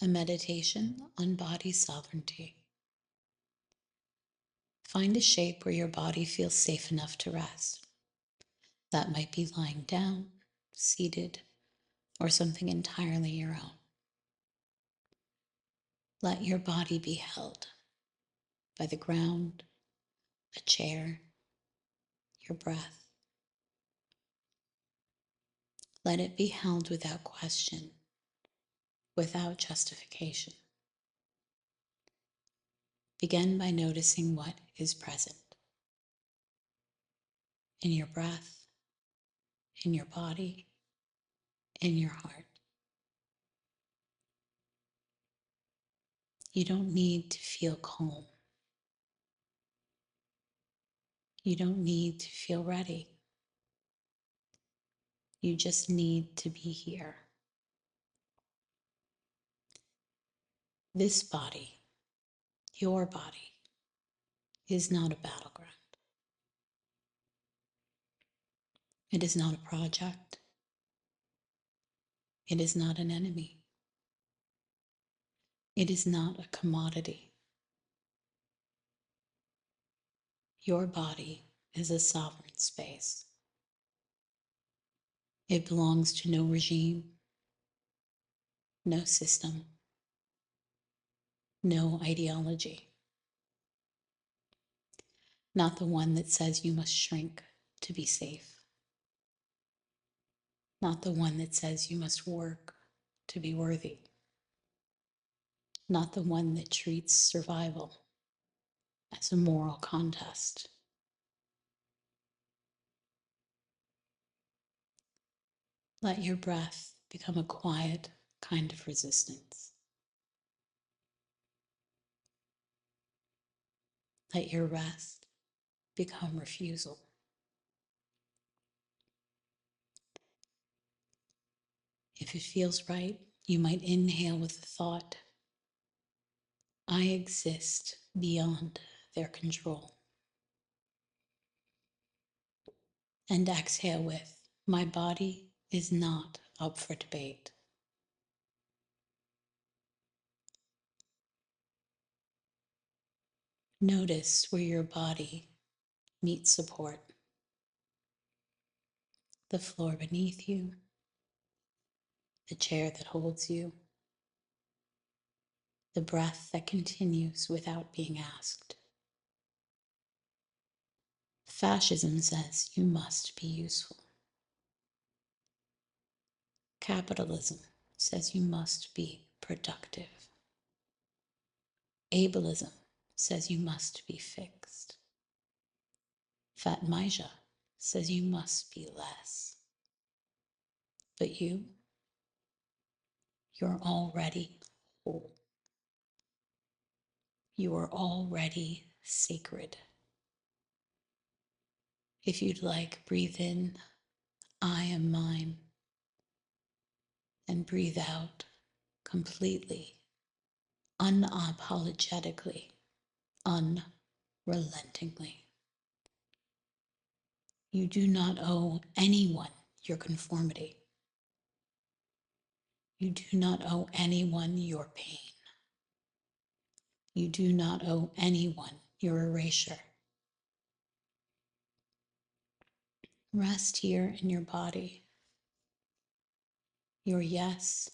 a meditation on body sovereignty. Find a shape where your body feels safe enough to rest. That might be lying down, seated, or something entirely your own. Let your body be held by the ground, a chair, your breath. Let it be held without question, without justification. Begin by noticing what is present in your breath, in your body, in your heart. You don't need to feel calm. You don't need to feel ready. You just need to be here. This body, your body, is not a battleground. It is not a project. It is not an enemy. It is not a commodity. Your body is a sovereign space. It belongs to no regime, no system, no ideology. Not the one that says you must shrink to be safe. Not the one that says you must work to be worthy. Not the one that treats survival as a moral contest. Let your breath become a quiet kind of resistance. Let your rest become refusal. If it feels right, you might inhale with the thought, I exist beyond their control. And exhale with, my body is not up for debate. Notice where your body meets support. The floor beneath you, the chair that holds you, the breath that continues without being asked. Fascism says you must be useful. Capitalism says you must be productive. Ableism says you must be fixed. Fatmaija says you must be less. But you're already whole. You are already sacred. If you'd like, breathe in, I am mine, and breathe out completely, unapologetically, unrelentingly. You do not owe anyone your conformity. You do not owe anyone your pain. You do not owe anyone your erasure. Rest here in your body. Your yes,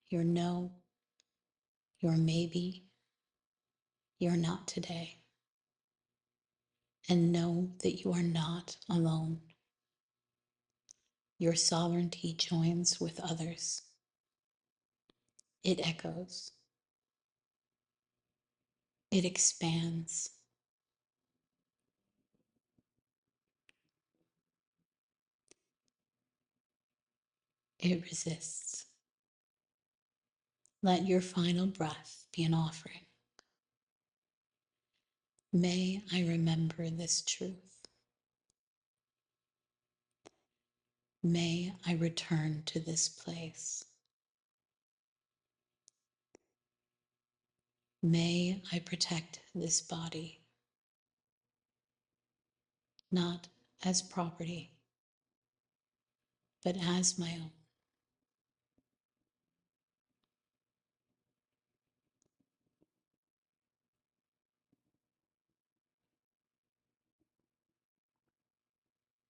your no, your maybe, your not today. And know that you are not alone. Your sovereignty joins with others. It echoes. It expands. It resists. Let your final breath be an offering. May I remember this truth. May I return to this place. May I protect this body, not as property, but as my own.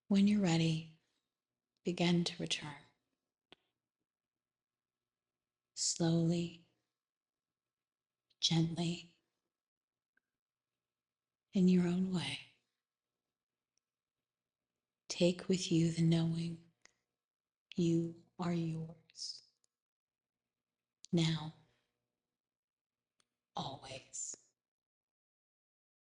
When you're ready, begin to return. Slowly, gently, in your own way. Take with you the knowing you are yours. Now, always.